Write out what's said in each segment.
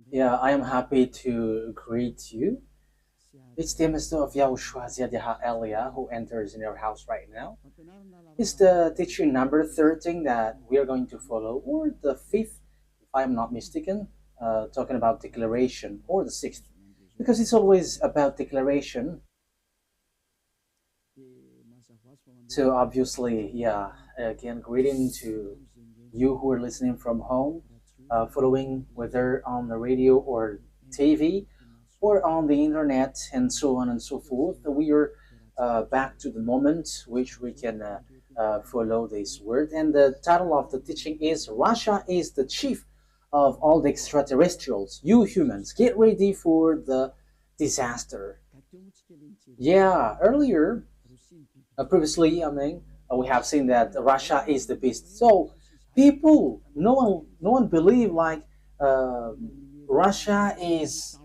Yeah, I am happy to greet you. It's the Mr. of YAHOSHUAH Elia who enters in your house right now. It's the teaching number 13 that we are going to follow, or the fifth, if I'm not mistaken, talking about declaration, or the sixth, because it's always about declaration. So obviously, yeah, again, greeting to you who are listening from home, following whether on the radio or TV or on the internet and so on and so forth. We are back to the moment which we can follow this word. And the title of the teaching is Russia is the chief of all the extraterrestrials. You humans, get ready for the disaster. Yeah, earlier previously, we have seen that Russia is the beast. So people, no one believe like uh, Russia is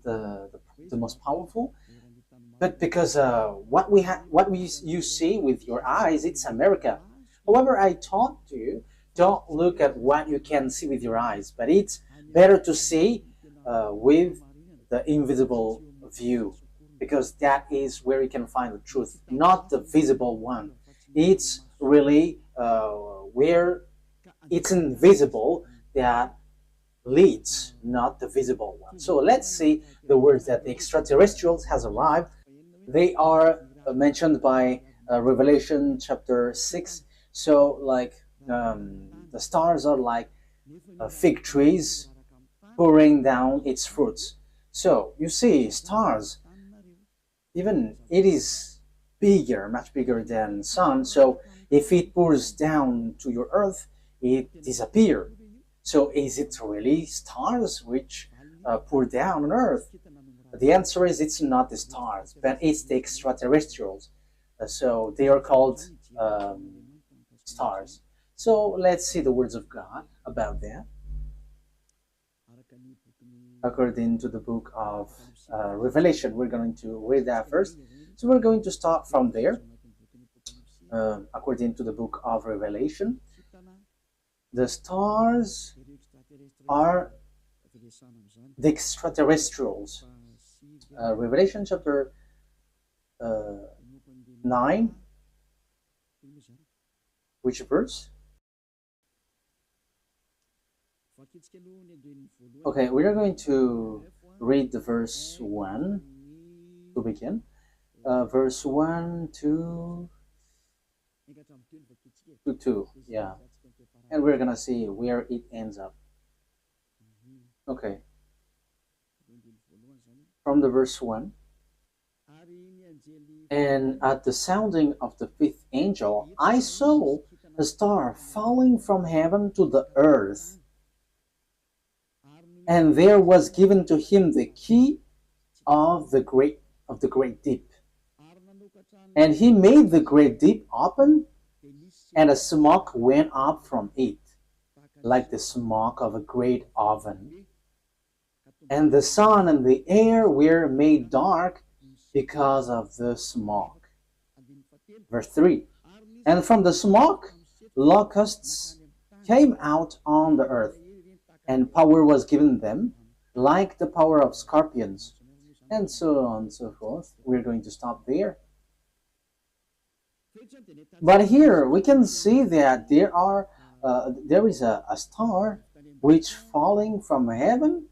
the most powerful, but because what you see with your eyes, it's America. However, I taught you don't look at what you can see with your eyes, but it's better to see with the invisible view, because that is where you can find the truth, not the visible one. It's really where it's invisible that leads, not the visible one. So let's see the words that the extraterrestrials has arrived. They are mentioned by Revelation chapter 6. So like the stars are like fig trees pouring down its fruits. So you see stars, even it is bigger, much bigger than sun. So if it pours down to your earth, it disappears. So is it really stars which pour down on earth? The answer is it's not the stars, but it's the extraterrestrials. So they are called stars. So let's see the words of God about that. According to the book of Revelation, we're going to read that first. So we're going to start from there. According to the book of Revelation, the stars are the extraterrestrials. Revelation chapter 9, which verse? Okay, we are going to read the verse 1 to begin. Verse 1 to 2, yeah. And we're gonna see where it ends up. Okay, from the verse 1. And at the sounding of the fifth angel, I saw a star falling from heaven to the earth, and there was given to him the key of the great deep. And he made the great deep open, and a smoke went up from it, like the smoke of a great oven. And the sun and the air were made dark because of the smoke. Verse 3. And from the smoke, locusts came out on the earth, and power was given them, like the power of scorpions, and so on and so forth. We're going to stop there. But here we can see that there is a star which falling from heaven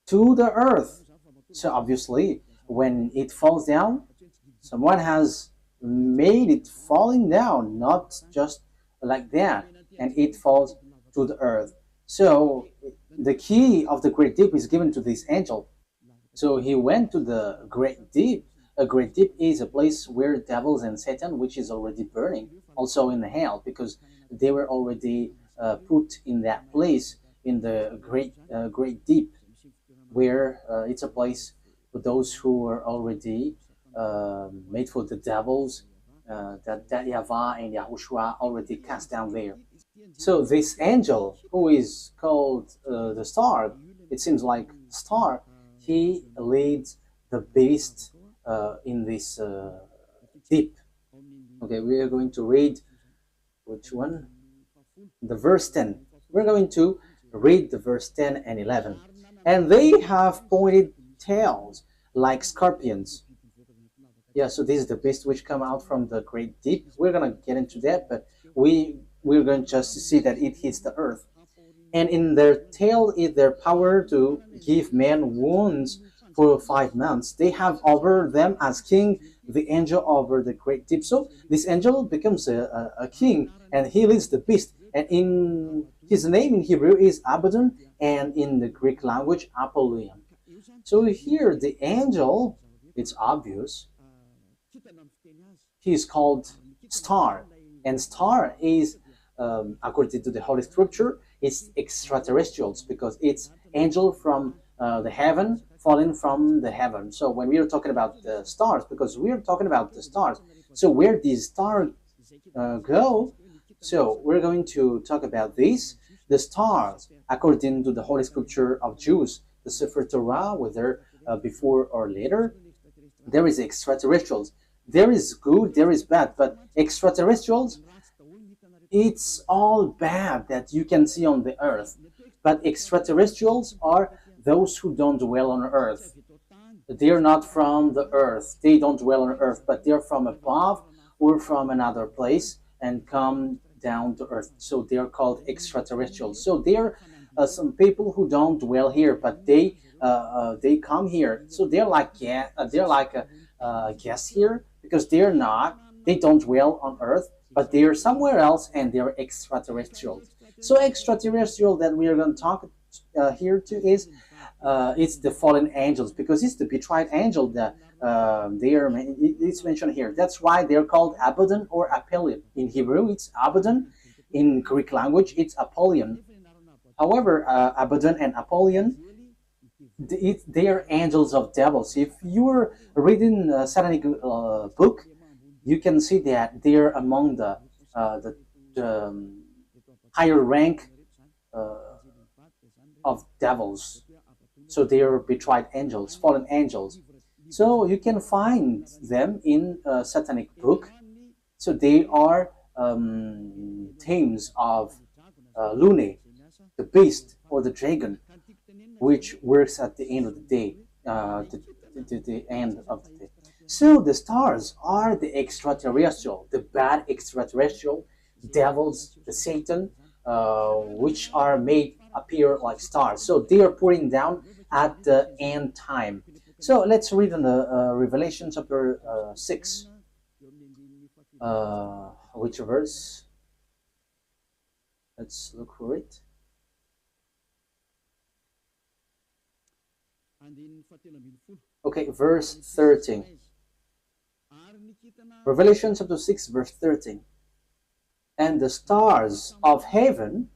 to the earth. So obviously, when it falls down, someone has made it falling down, not just like that, and it falls to the earth. So the key of the great deep is given to this angel. So he went to the great deep. A great deep is a place where devils and Satan, which is already burning, also in the hell, because they were already put in that place in the great deep, where it's a place for those who are already made for the devils, that YAHVAH and YAHOSHUAH already cast down there. So this angel, who is called the star, it seems like star, he leads the beast in this deep. Okay, we are going to read which one? The verse 10. We're going to Read the verse 10 and 11. And they have pointed tails like scorpions. Yeah, so this is the beast which come out from the great deep. We're gonna get into that, but we're going just to see that it hits the earth. And in their tail is their power to give men wounds for 5 months. They have over them as king the angel over the great deep. So this angel becomes a king, and he leads the beast. And in his name in Hebrew is Abaddon, and in the Greek language Apollyon. So here the angel, it's obvious, he is called star, and star is according to the Holy Scripture, it's extraterrestrials because it's angel from the heaven falling from the heaven. So when we are talking about the stars, because we are talking about the stars, so where these stars go, so we're going to talk about this. The stars, according to the Holy Scripture of Jews, the Sefer Torah, whether before or later, there is extraterrestrials. There is good, there is bad, but extraterrestrials, it's all bad that you can see on the earth. But extraterrestrials are those who don't dwell on earth. They're not from the earth. They don't dwell on earth, but they're from above or from another place and come down to earth. So they're called extraterrestrials. So they're some people who don't dwell here, but they come here. So they're like guests here because they don't dwell on earth, but they're somewhere else and they're extraterrestrials. So extraterrestrial that we are going to talk here to is it's the fallen angels because it's the betrayed angel that it's mentioned here. That's why they're called Abaddon or Apollyon. In Hebrew, it's Abaddon. In Greek language, it's Apollyon. However, Abaddon and Apollyon, they are angels of devils. If you're reading a satanic book, you can see that they're among the higher rank of devils. So they are betrayed angels, fallen angels. So you can find them in a satanic book. So they are themes of Lune, the beast or the dragon, which works at the end of the day, the end of the day. So the stars are the extraterrestrial, the bad extraterrestrial, devils, the Satan, which are made appear like stars. So they are pouring down at the end time. So let's read in the Revelation chapter 6. Which verse? Let's look for it. Okay, verse 13. Revelation chapter 6, verse 13. And the stars of heaven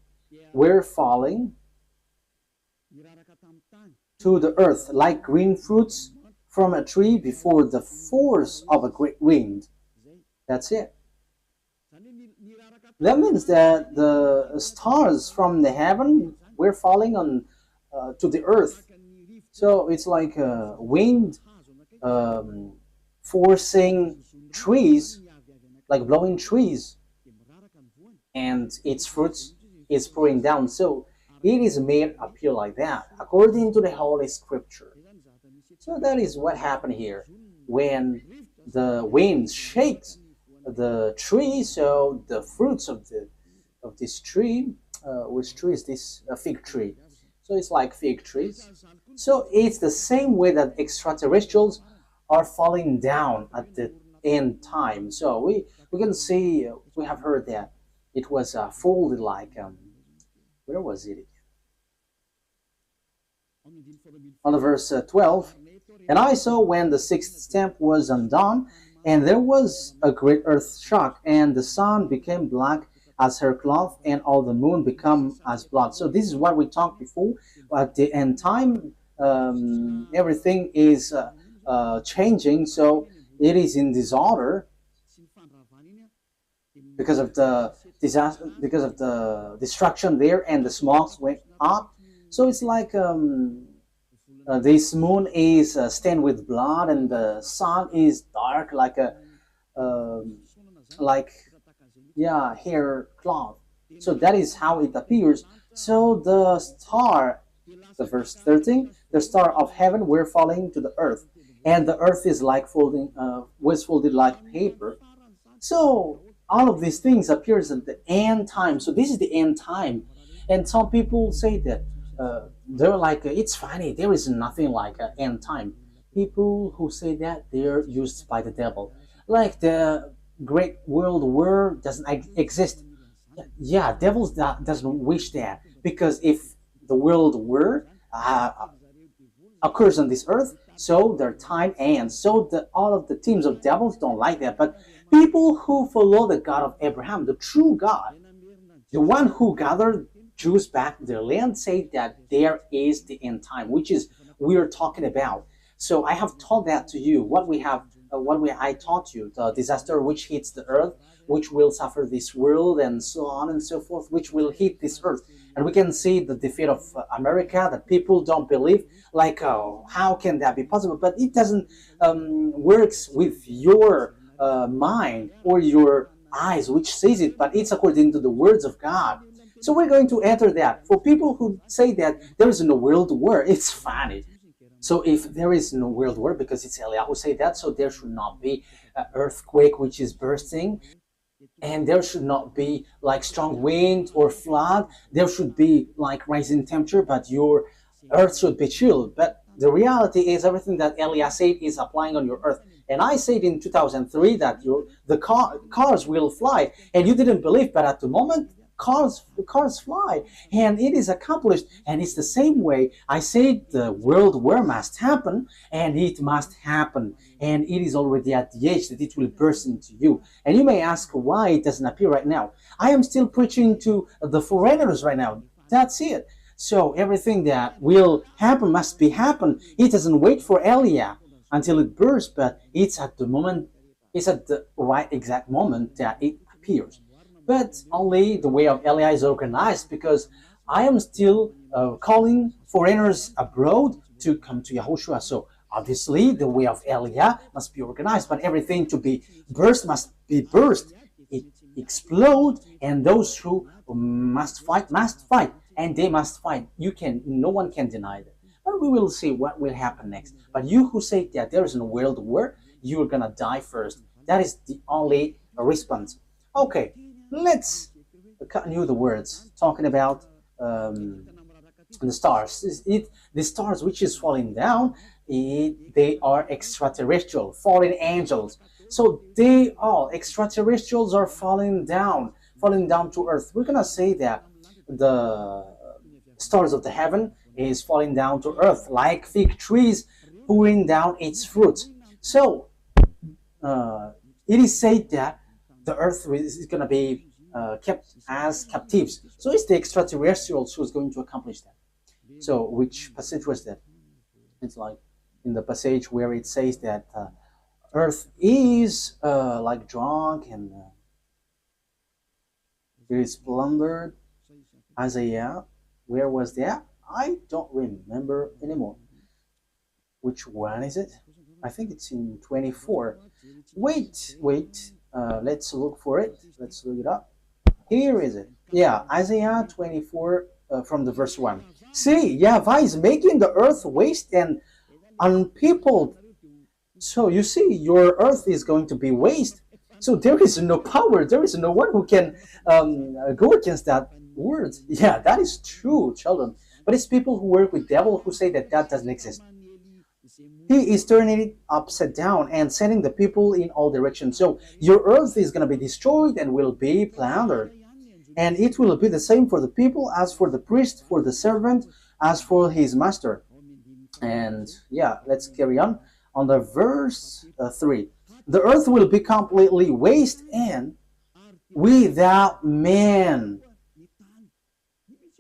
were falling to the earth like green fruits from a tree before the force of a great wind. That's it. That means that the stars from the heaven were falling on to the earth. So it's like a wind forcing trees, like blowing trees, and its fruits is pouring down. So it is made appear like that, according to the Holy Scripture. So that is what happened here. When the wind shakes the tree, so the fruits of this tree, which tree is this? A fig tree. So it's like fig trees. So it's the same way that extraterrestrials are falling down at the end time. So we can see, we have heard that it was folded like, where was it? On the verse 12, and I saw when the sixth stamp was undone, and there was a great earth shock, and the sun became black as her cloth, and all the moon become as blood. So this is what we talked before. At the end time, everything is changing. So it is in disorder because of the disaster, because of the destruction there, and the smokes went up. So it's like this moon is stained with blood, and the sun is dark like a hair cloth. So that is how it appears. So the star, the verse 13, the star of heaven were falling to the earth, and the earth is like folding, was folded like paper. So all of these things appears at the end time. So this is the end time, and some people say that they're like it's funny. There is nothing like an end time. People who say that they're used by the devil, like the Great World War doesn't exist. Yeah, devils doesn't wish that because if the world war occurs on this earth, so their time ends. So all of the teams of devils don't like that. But people who follow the God of Abraham, the true God, the one who gathered Jews back to their land, say that there is the end time, which is we are talking about. So I have taught that to you. I taught you the disaster which hits the earth, which will suffer this world, and so on and so forth, which will hit this earth. And we can see the defeat of America that people don't believe. Like, how can that be possible? But it doesn't works with your mind or your eyes, which says it, but it's according to the words of God. So we're going to enter that. For people who say that there is no world war, it's funny. So if there is no world war, because it's Eliyahu who say that, so there should not be an earthquake which is bursting, and there should not be like strong wind or flood. There should be like rising temperature, but your earth should be chilled. But the reality is everything that Eliyahu said is applying on your earth. And I said in 2003 that cars will fly, and you didn't believe, but at the moment cars fly, and it is accomplished. And it's the same way I said the world war must happen, and it must happen, and it is already at the age that it will burst into you. And you may ask why it doesn't appear right now. I am still preaching to the foreigners right now. That's it. So everything that will happen must be happen. It doesn't wait for Elia until it bursts, but it's at the right exact moment that it appears. But only the way of Elia is organized, because I am still calling foreigners abroad to come to YAHOSHUAH. So obviously the way of Elia must be organized, but everything to be burst must be burst. It explode, and those who must fight, and they must fight. No one can deny that. But we will see what will happen next. But you who say that there is no world war, you are gonna die first. That is the only response. Okay. Let's continue the words talking about the stars. The stars which is falling down, they are extraterrestrial, fallen angels. So extraterrestrials are falling down to earth. We're gonna say that the stars of the heaven is falling down to earth like fig trees pouring down its fruits. So it is said that the earth is going to be kept as captives. So it's the extraterrestrials who's going to accomplish that. So which passage was that? It's like in the passage where it says that earth is like drunk and it is plundered. Isaiah, where was that? I don't remember anymore. Which one is it? I think it's in 24. Wait. Let's look for it. Let's look it up. Here is it. Yeah, Isaiah 24 from the verse 1. See, YAHVAH is making the earth waste and unpeopled. So you see, your earth is going to be waste. So there is no power. There is no one who can go against that word. Yeah, that is true, children. But it's people who work with devil who say that doesn't exist. He is turning it upside down and sending the people in all directions. So your earth is going to be destroyed and will be plundered. And it will be the same for the people as for the priest, for the servant, as for his master. And yeah, let's carry on the verse 3. The earth will be completely waste and without man.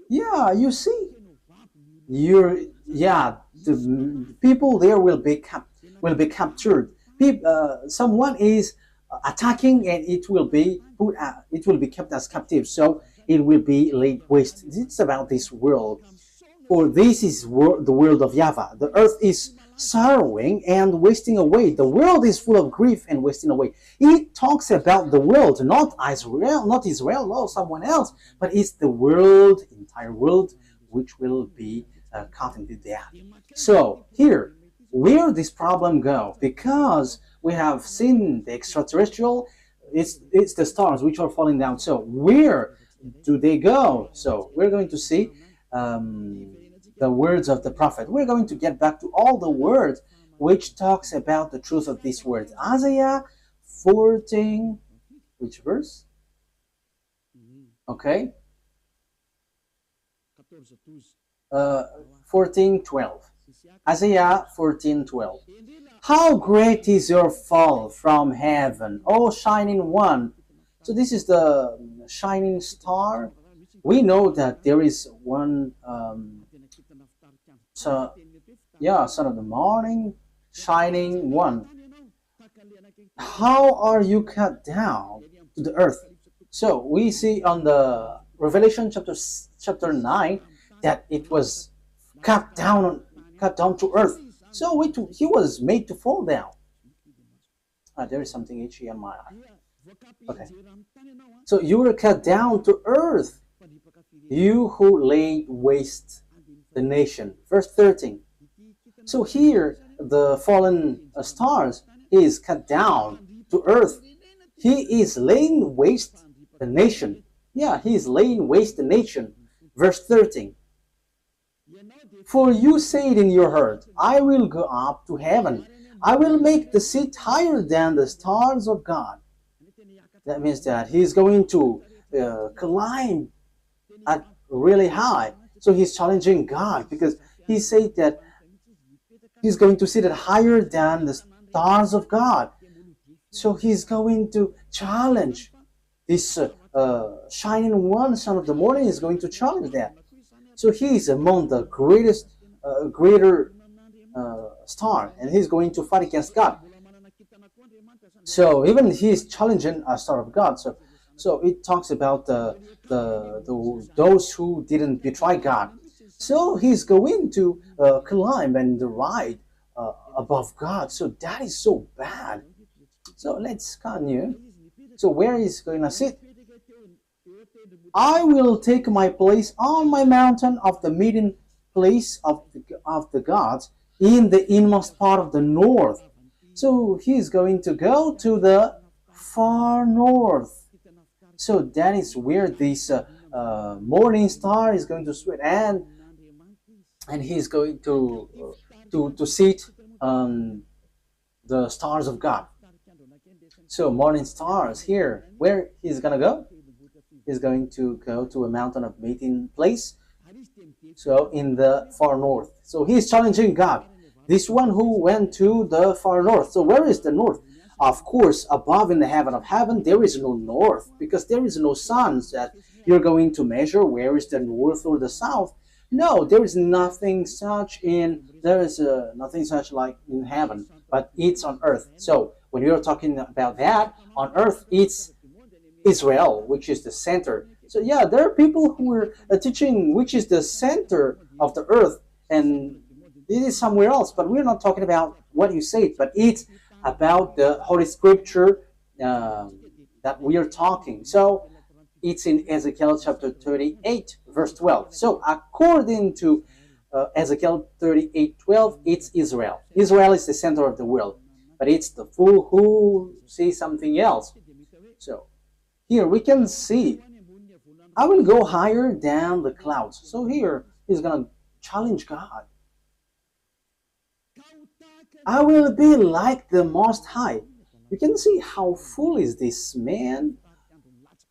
Yeah, you see, the people there will be captured. Someone is attacking, and it will be kept as captive. So it will be laid waste. It's about this world, for this is the world of YAHVAH. The earth is sorrowing and wasting away. The world is full of grief and wasting away. It talks about the world, not Israel, no, someone else, but it's the world, entire world, which will be caught into death. So here, where this problem go? Because we have seen the extraterrestrial, it's the stars which are falling down. So where do they go? So we're going to see the words of the prophet. We're going to get back to all the words which talks about the truth of these words. Isaiah 14, which verse? Okay. 14:12. Isaiah 14:12. How great is your fall from heaven, O shining one. So this is the shining star. We know that there is one, son of the morning, shining one. How are you cut down to the earth? So we see on the Revelation chapter 9 that it was cut down to earth. So he was made to fall down. There is something itchy on my eye. Okay. So you were cut down to earth, you who laid waste the nation. Verse 13. So here the fallen stars is cut down to earth. He is laying waste the nation. Yeah, he is laying waste the nation. Verse 13. For you said in your heart, I will go up to heaven. I will make the seat higher than the stars of God. That means that he's going to climb at really high. So he's challenging God because he said that he's going to sit at higher than the stars of God. So he's going to challenge this shining one, son of the morning, is going to challenge that. So he is among the greatest, greater star, and he's going to fight against God. So even he is challenging a star of God. So it talks about those who didn't betray God. So he's going to climb and ride above God. So that is so bad. So let's continue. So where is he going to sit? I will take my place on my mountain of the meeting place of the gods in the inmost part of the north. So he's going to go to the far north. So that is where this morning star is going to sweat, and he's going to sit on the stars of God. So morning stars here, where he's gonna go? He's going to go to a mountain of meeting place. So in the far north. So he's challenging God. This one who went to the far north. So where is the north? Of course, above in the heaven of heaven, there is no north, because there is no sun that you're going to measure where is the north or the south. No, there is nothing such nothing such like in heaven, but it's on earth. So when you're talking about that, on earth, it's Israel, which is the center. So yeah, there are people who are teaching which is the center of the earth, and it is somewhere else, but we're not talking about what you said, but it's about the Holy Scripture that we are talking. So it's in Ezekiel chapter 38, verse 12. So according to Ezekiel 38:12, it's Israel. Israel is the center of the world, but it's the fool who sees something else. So here we can see, I will go higher than the clouds. So here he's going to challenge God. I will be like the Most High. You can see how foolish this man,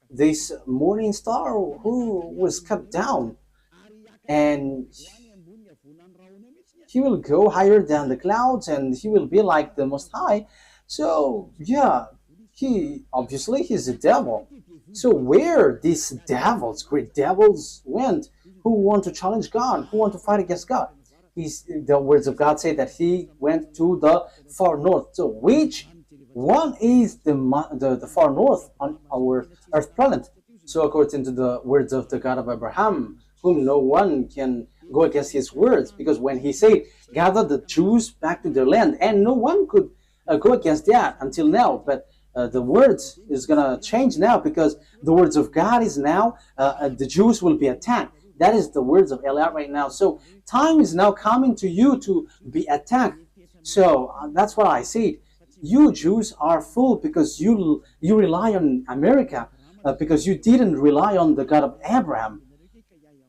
this morning star who was cut down, and he will go higher than the clouds, and he will be like the Most High. So yeah, he's a devil. So where these devils, great devils, went, who want to challenge God, who want to fight against God? The words of God say that he went to the far north. So which one is the far north on our earth planet? So according to the words of the God of Abraham, whom no one can go against his words, because when he said gather the Jews back to their land, and no one could go against that until now. But the words is gonna change now, because the words of God is now the Jews will be attacked. That is the words of Eliot right now. So time is now coming to you to be attacked. So that's what I said. You Jews are fooled because you rely on America, because you didn't rely on the God of Abraham.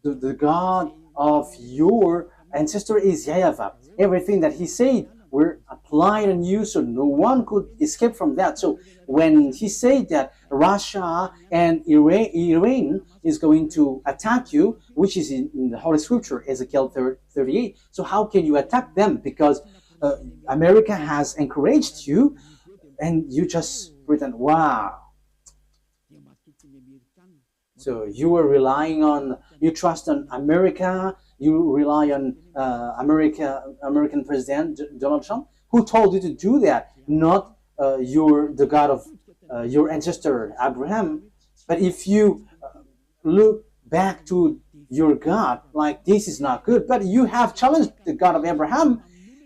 The God of your ancestor is YAHVAH. Everything that he said were applied on you, so no one could escape from that. So when he said that Russia and Iran is going to attack you, which is in the Holy Scripture, Ezekiel 38, so how can you attack them? Because America has encouraged you, and you just pretend, wow. So you were relying on, you trust on America, you rely on American President Donald Trump, who told you to do that, not the God of your ancestor Abraham. But if you look back to your God, like, this is not good, but you have challenged the God of Abraham,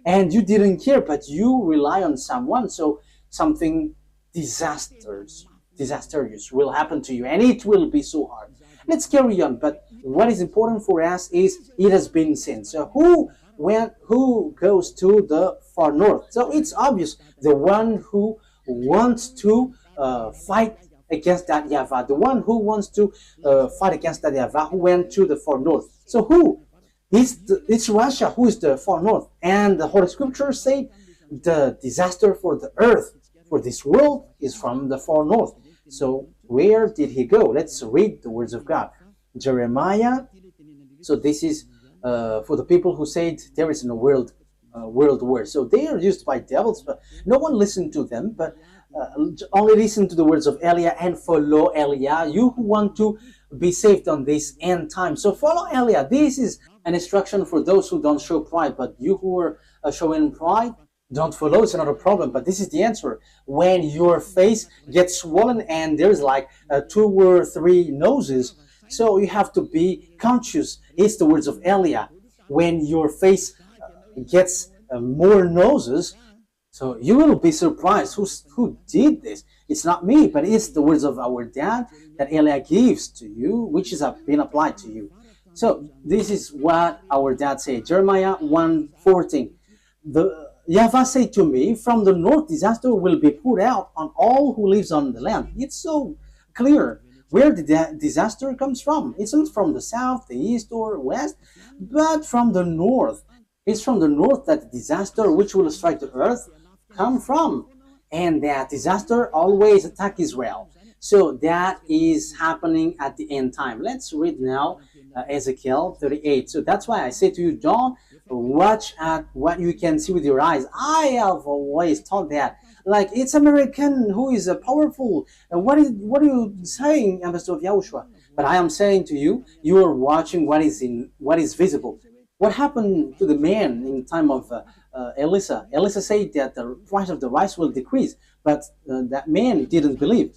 and you didn't care, but you rely on someone, so something disastrous will happen to you, and it will be so hard. Let's carry on. But what is important for us is it has been seen. So who goes to the far north? So it's obvious, the one who wants to fight against that YAHVAH, the one who wants to fight against that YAHVAH, who went to the far north. So who? It's Russia who is the far north. And the Holy Scripture say the disaster for the earth, for this world, is from the far north. So where did he go? Let's read the words of God. Jeremiah. So this is for the people who said there is no world war. So they are used by devils, but no one listened to them, but only listen to the words of Elia and follow Elia, you who want to be saved on this end time. So follow Elia. This is an instruction for those who don't show pride, but you who are showing pride, don't follow. It's not a problem, but this is the answer. When your face gets swollen and there's like 2 or 3 noses, so you have to be conscious. It's the words of Elia. When your face gets more noses, so you will be surprised. Who did this? It's not me, but it's the words of our dad that Elia gives to you, which is been applied to you. So this is what our dad said. Jeremiah 1:14. The YAHVAH said to me, from the north disaster will be poured out on all who lives on the land. It's so clear where the disaster comes from. It's not from the south, the east, or west, but from the north. It's from the north that the disaster which will strike the earth come from. And that disaster always attack Israel. So that is happening at the end time. Let's read now Ezekiel 38. So that's why I say to you, don't watch at what you can see with your eyes. I have always thought that, like, it's American who is powerful. What are you saying, Ambassador of YAHOSHUAH? But I am saying to you, you are watching what is visible. What happened to the man in time of Elisha? Elisha said that the price of the rice will decrease, but that man didn't believe.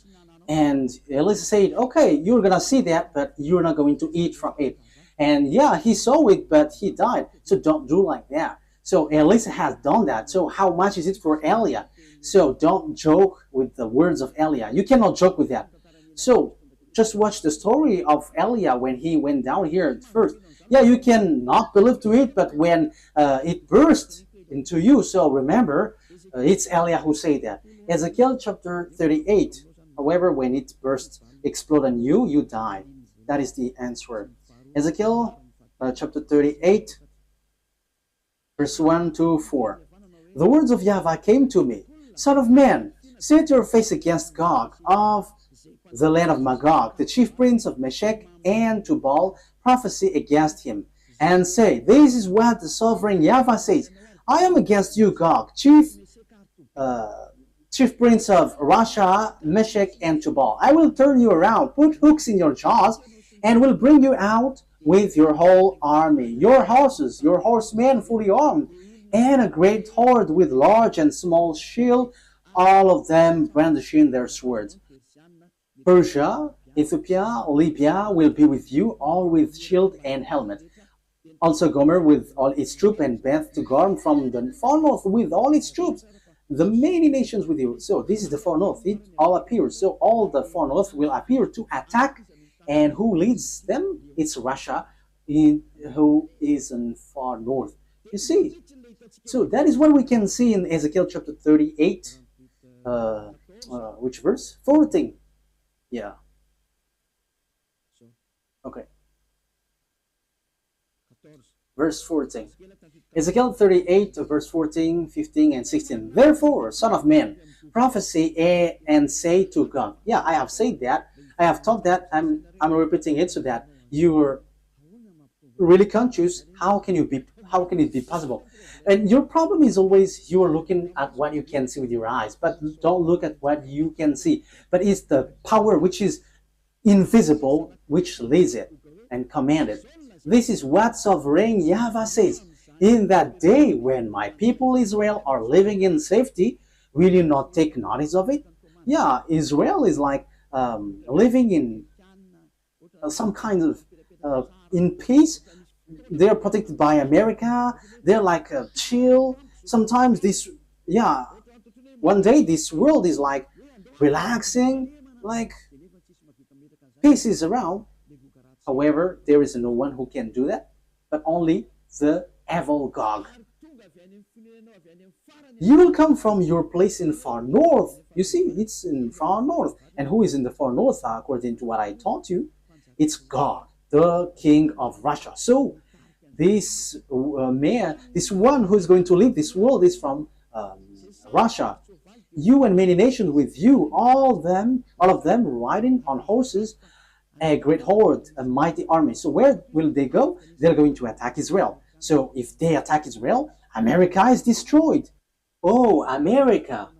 And Elisha said, okay, you're going to see that, but you're not going to eat from it. And yeah, he saw it, but he died. So don't do like that. So Elisha has done that. So how much is it for Elia? So don't joke with the words of Elia. You cannot joke with that. So just watch the story of Elia when he went down here at first. Yeah, you can not believe to it, but when it burst into you, so remember, it's Elia who said that. Ezekiel chapter 38. However, when it burst, explode on you, you die. That is the answer. Ezekiel chapter 38, verse 1 to 4. The words of YAHVAH came to me. Son of man, set your face against Gog of the land of Magog, the chief prince of Meshech and Tubal, prophesy against him, and say, this is what the sovereign YAHVAH says. I am against you, Gog, chief prince of Russia, Meshech, and Tubal. I will turn you around, put hooks in your jaws, and will bring you out with your whole army, your horses, your horsemen fully armed, and a great horde with large and small shield, all of them brandishing their swords. Persia, Ethiopia, Libya will be with you, all with shield and helmet. Also Gomer with all its troops, and Beth to Gorm from the far north with all its troops, the many nations with you. So this is the far north. It all appears. So all the far north will appear to attack. And who leads them? It's Russia, who is in far north. You see. So that is what we can see in Ezekiel chapter 38. Which verse? 14. Yeah. Okay. Verse 14. Ezekiel 38, verse 14, 15, and 16. Therefore, son of man, prophesy and say to God. Yeah, I have said that. I have taught that. I'm repeating it so that you are really conscious. How can it be possible? And your problem is always you are looking at what you can see with your eyes, but don't look at what you can see. But it's the power which is invisible which leads it and commands it. This is what sovereign YAHVAH says. In that day when my people Israel are living in safety, will you not take notice of it? Yeah, Israel is like living in some kind of in peace. They're protected by America. They're like chill. Sometimes one day this world is like relaxing, like peace is around. However, there is no one who can do that, but only the evil Gog. You will come from your place in far north. You see, it's in far north. And who is in the far north, according to what I taught you? It's God, the king of Russia. So this man, this one who is going to lead this world is from Russia. You and many nations with you, all of them riding on horses, a great horde, a mighty army. So where will they go? They're going to attack Israel. So if they attack Israel, America is destroyed. Oh, America,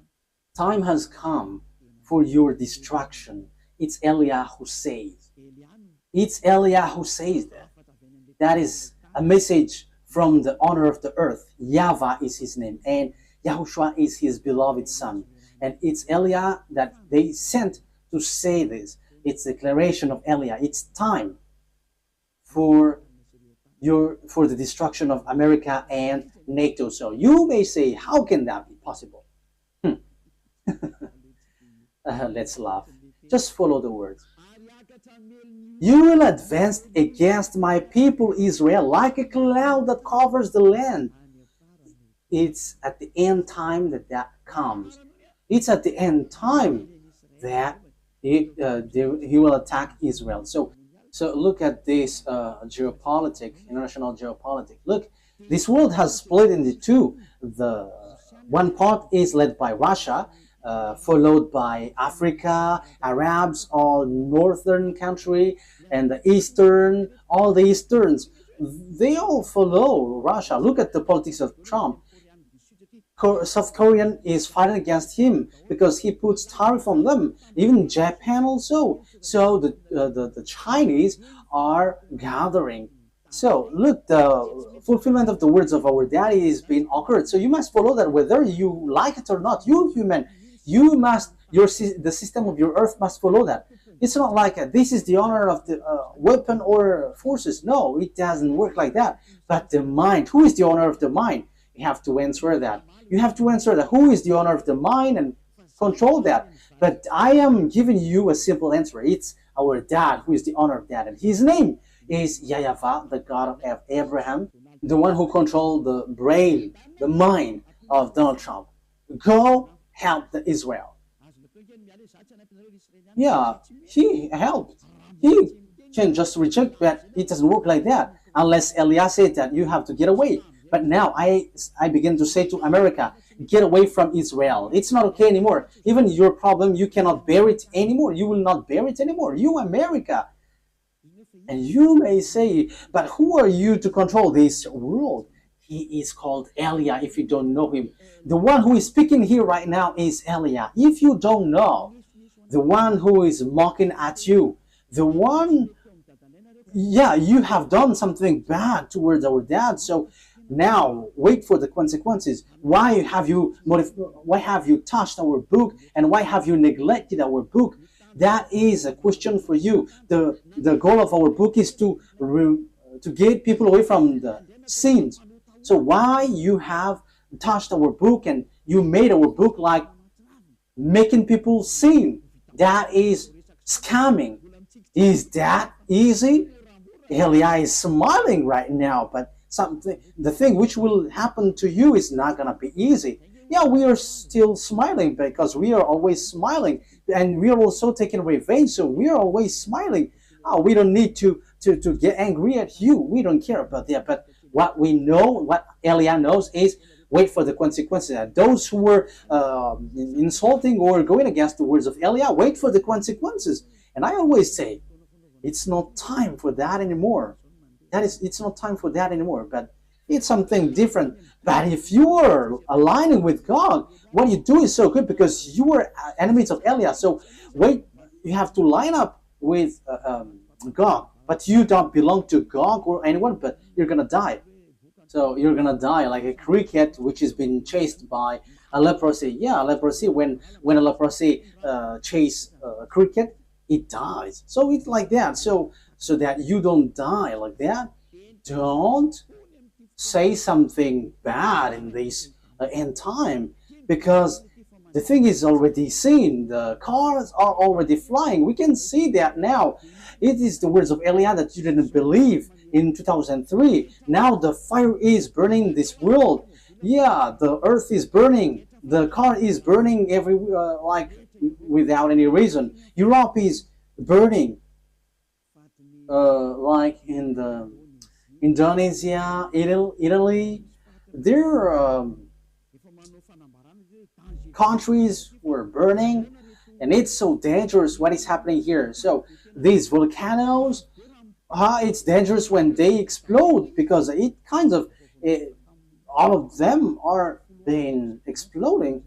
time has come for your destruction. It's Eliah who says. It's Eliah who says that. That is a message from the owner of the earth. YAHVAH is his name, and YAHOSHUAH is his beloved son. And it's Eliah that they sent to say this. It's a declaration of Eliah. It's time for the destruction of America and NATO. So you may say, how can that be possible? Let's laugh. Just follow the words. You will advance against my people Israel like a cloud that covers the land. It's at the end time that comes. It's at the end time that he will attack Israel. So look at this international geopolitics. Look, this world has split into two. The one part is led by Russia, followed by Africa, Arabs, all northern country, and the eastern, all the easterns. They all follow Russia. Look at the politics of Trump. South Korean is fighting against him because he puts tariff on them. Even Japan also. So the Chinese are gathering. So look, the fulfillment of the words of our daddy is being occurred. So you must follow that whether you like it or not. You human, you must, the system of your earth must follow that. It's not like this is the honor of the weapon or forces. No, it doesn't work like that. But the mind, who is the honor of the mind? You have to answer that. You have to answer that. Who is the owner of the mind and control that? But I am giving you a simple answer. It's our dad who is the owner of that. And his name is YAHVAH, the God of Abraham, the one who controlled the brain, the mind of Donald Trump. Go help the Israel. Yeah, he helped. He can just reject, but it doesn't work like that. Unless Eliah said that you have to get away. But now I begin to say to America, get away from Israel. It's not okay anymore. Even your problem, you cannot bear it anymore. You will not bear it anymore. You, America. And you may say, but who are you to control this world? He is called Eliah if you don't know him. The one who is speaking here right now is Eliah. If you don't know, the one who is mocking at you, the one, yeah, you have done something bad towards our dad. So now wait for the consequences. Why have you touched our book, and why have you neglected our book? That is a question for you. The goal of our book is to to get people away from the sins. So why you have touched our book and you made our book like making people sin? That is scamming. Is that easy? Elia is smiling right now, but the thing which will happen to you is not gonna be easy. Yeah, we are still smiling because we are always smiling, and we are also taking revenge, so we are always smiling. Oh, we don't need to get angry at you. We don't care about that. But what we know, what Elia knows is wait for the consequences. And those who were insulting or going against the words of Elia, wait for the consequences. And I always say, it's not time for that anymore. It's not time for that anymore. But it's something different. But if you are aligning with God, what you do is so good because you are enemies of Elia. So wait, you have to line up with God. But you don't belong to God or anyone, but you're going to die. So you're going to die like a cricket which has been chased by a leprosy. Yeah, leprosy, when a leprosy chase a cricket, it dies. So it's like that. So that you don't die like that, don't say something bad in this end time, because the thing is already seen. The cars are already flying. We can see that now. It is the words of Elia that you didn't believe in 2003. Now the fire is burning this world. Yeah, the earth is burning. The car is burning everywhere, like without any reason. Europe is burning, like in the Indonesia, Italy. Their countries were burning, and it's so dangerous what is happening here. So these volcanoes, it's dangerous when they explode, because it kind of all of them are been exploding.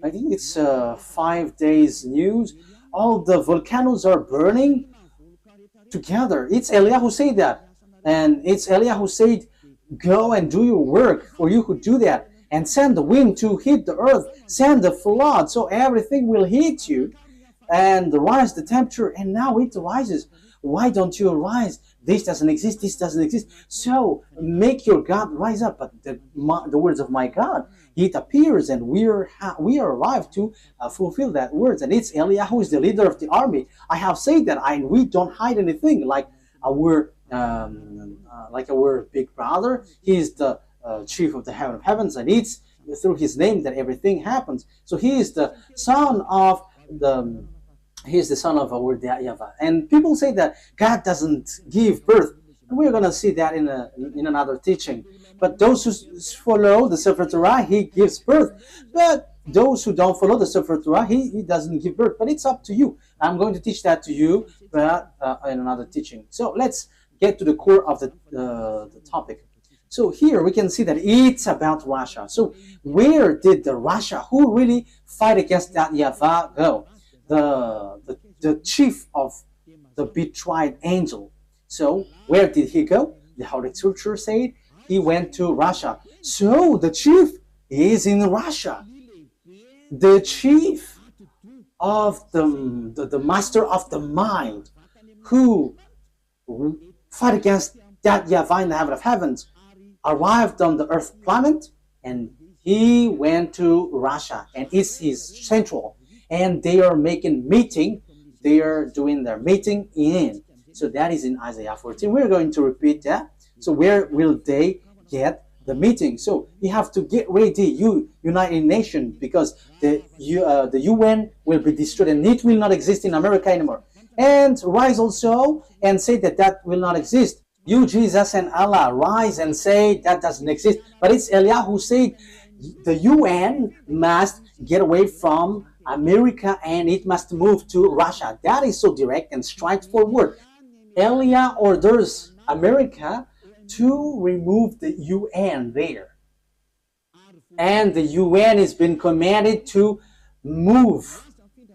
I think it's 5 days news. All the volcanoes are burning together. It's Elia who said that, and it's Elia who said, "Go and do your work, for you who do that, and send the wind to hit the earth, send the flood, so everything will hit you, and rise the temperature." And now it rises. Why don't you rise? This doesn't exist. This doesn't exist. So make your God rise up. But the words of my God, it appears, and we are arrived to fulfill that words. And it's Elia who is the leader of the army. I have said that, we don't hide anything. Like our big brother, he is the chief of the heaven of heavens, and it's through his name that everything happens. So he is the son of our YAHVAH. And people say that God doesn't give birth. And we're going to see that in another teaching. But those who follow the Sefer Torah, he gives birth. But those who don't follow the Sefer Torah, he doesn't give birth. But it's up to you. I'm going to teach that to you, but in another teaching. So let's get to the core of the topic. So here we can see that it's about Russia. So where did the Russia who really fight against that YAHVAH go? The chief of the betrayed angel. So where did he go? The Holy Scripture said he went to Russia. So the chief is in Russia. The chief of the master of the mind who fight against that YAHVAH in the heaven of heavens arrived on the earth planet, and he went to Russia, and it's his central. And they are making meeting. They are doing their meeting in. So that is in Isaiah 14. We're going to repeat that. So where will they get the meeting? So you have to get ready, you United Nations, because the UN will be destroyed, and it will not exist in America anymore. And rise also and say that will not exist. You, Jesus, and Allah, rise and say that doesn't exist. But it's Elia who said the UN must get away from America and it must move to Russia. That is so direct and straightforward. Elia orders America to remove the UN there. And the UN has been commanded to move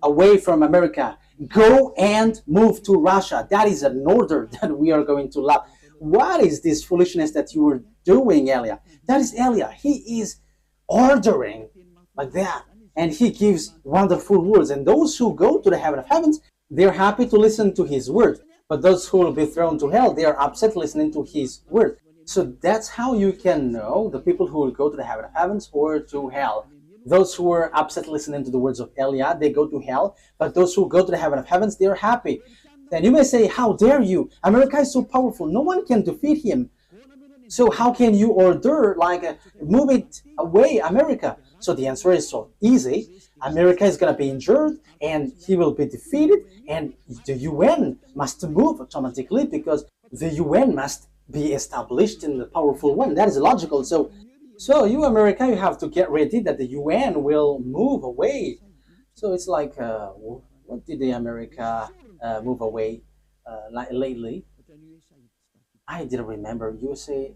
away from America. Go and move to Russia. That is an order that we are going to love. What is this foolishness that you are doing, Elia? That is Elia. He is ordering like that. And he gives wonderful words. And those who go to the heaven of heavens, they're happy to listen to his word. But those who will be thrown to hell, they are upset listening to his word. So that's how you can know the people who will go to the heaven of heavens or to hell. Those who are upset listening to the words of Eliah, they go to hell. But those who go to the heaven of heavens, they are happy. And you may say, how dare you? America is so powerful. No one can defeat him. So how can you order, like, move it away, America? So the answer is so easy. America is going to be injured and he will be defeated, and the UN must move automatically because the UN must be established in the powerful one. That is logical. So you, America, you have to get ready that the UN will move away. So it's like, what did the America move away lately? I didn't remember. USA,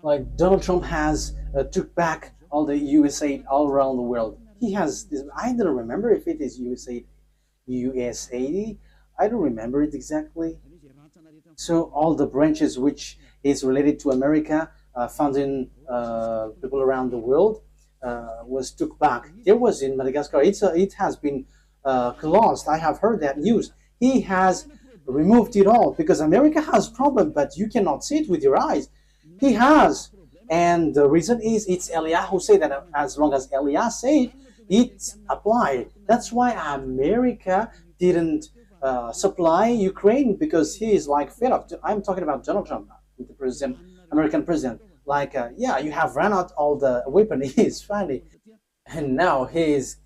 like Donald Trump has took back all the USA all around the world. He has this, I don't remember if it is USA. I don't remember it exactly. So all the branches which is related to America, founding people around the world, was took back. There was in Madagascar. It has been closed. I have heard that news. He has removed it all because America has problem, but you cannot see it with your eyes. He has, and the reason is it's Eliah who said that. As long as Eliah said, it's applied. That's why America didn't supply Ukraine, because he is like fed up. I'm talking about Donald Trump, the president, American president. Like, yeah, you have run out all the weapon. He is funny, and now he is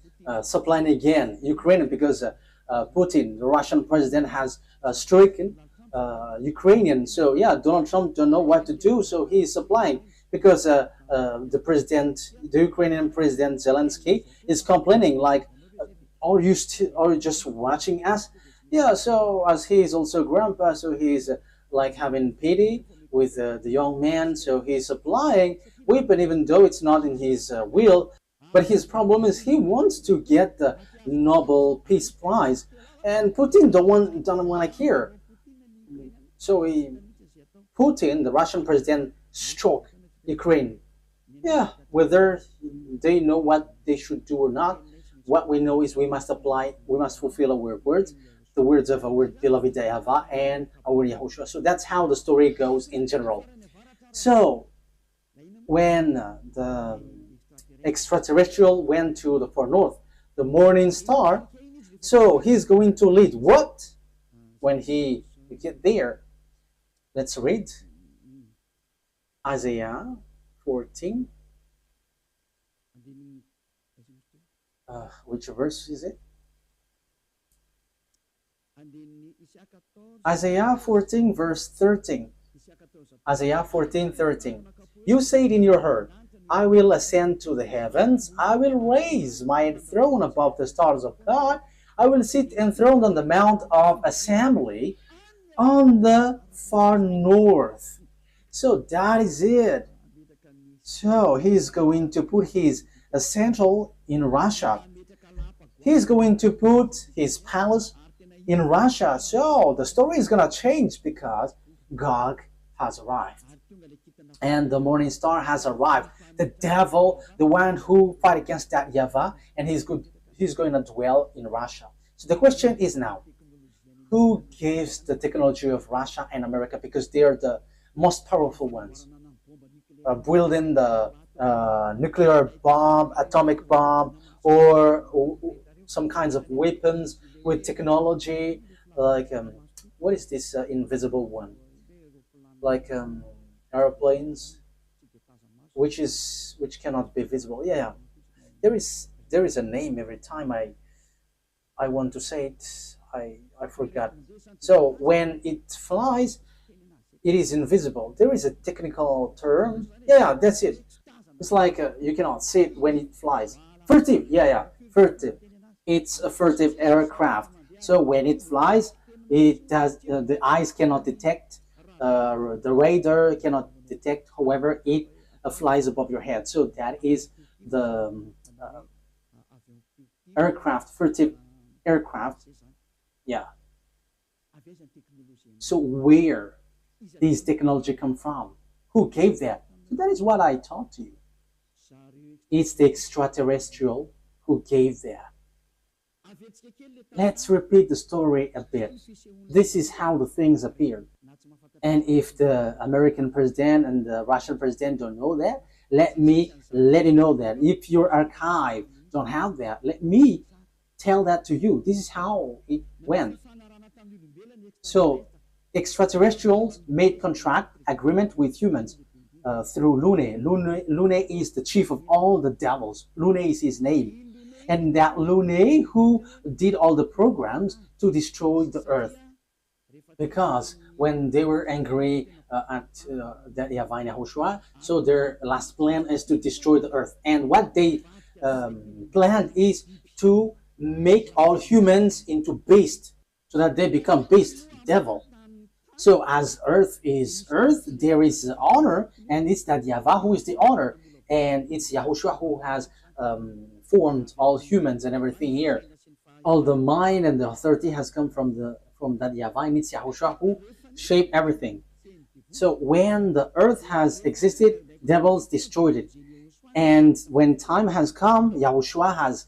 supplying again Ukraine because Putin, the Russian president, has stricken Ukrainian. So yeah, Donald Trump don't know what to do, so he is supplying because the Ukrainian president Zelensky is complaining like, are you just watching us? Yeah, so as he is also grandpa, so he's like having pity with the young man, so he's supplying weapon even though it's not in his will. But his problem is he wants to get the Nobel Peace Prize, and Putin don't want to care. So Putin, the Russian president, struck Ukraine. Yeah, whether they know what they should do or not, what we know is we must fulfill our words, the words of our beloved YAHVAH and our YAHOSHUAH. So that's how the story goes in general. So when the extraterrestrial went to the far north, the morning star, so he's going to lead what when he get there? Let's read Isaiah 14. Which verse is it? Isaiah 14 verse 13. Isaiah 14:13. You say it in your heart, I will ascend to the heavens, I will raise my throne above the stars of God, I will sit enthroned on the mount of assembly on the far north. So that is it. So he's going to put his central in Russia. He's going to put his palace in Russia. So the story is going to change because God has arrived. And the morning star has arrived. The devil, the one who fight against that YAHVAH, and he's going to dwell in Russia. So the question is now, who gives the technology of Russia and America, because they are the most powerful ones, building the nuclear bomb, atomic bomb, or some kinds of weapons with technology, like what is this invisible one? Like airplanes, which cannot be visible. Yeah, there is a name every time I want to say it. I forgot. So when it flies, it is invisible. There is a technical term. Yeah, that's it. It's like you cannot see it when it flies. Furtive. Yeah, furtive. It's a furtive aircraft. So when it flies, it does. The eyes cannot detect. The radar cannot detect. However, it flies above your head. So that is the aircraft, furtive aircraft. Yeah. So where these technology come from? Who gave that? So that is what I taught to you. It's the extraterrestrial who gave that. Let's repeat the story a bit. This is how the things appeared. And if the American president and the Russian president don't know that, let me let you know that. If your archive don't have that, let me tell that to you. This is how it went. So extraterrestrials made contract agreement with humans through Lune. Lune is the chief of all the devils. Lune is his name. And that Lune who did all the programs to destroy the earth. Because when they were angry at that YAHVAH and YAHOSHUAH, so their last plan is to destroy the earth. And what they planned is to make all humans into beasts, so that they become beast, devil. So as earth is earth, there is honor, and it's that YAHVAH who is the honor, and it's YAHOSHUAH who has formed all humans and everything here. All the mind and the authority has come from that YAHVAH, and it's YAHOSHUAH who shaped everything. So when the earth has existed, devils destroyed it. And when time has come, YAHOSHUAH has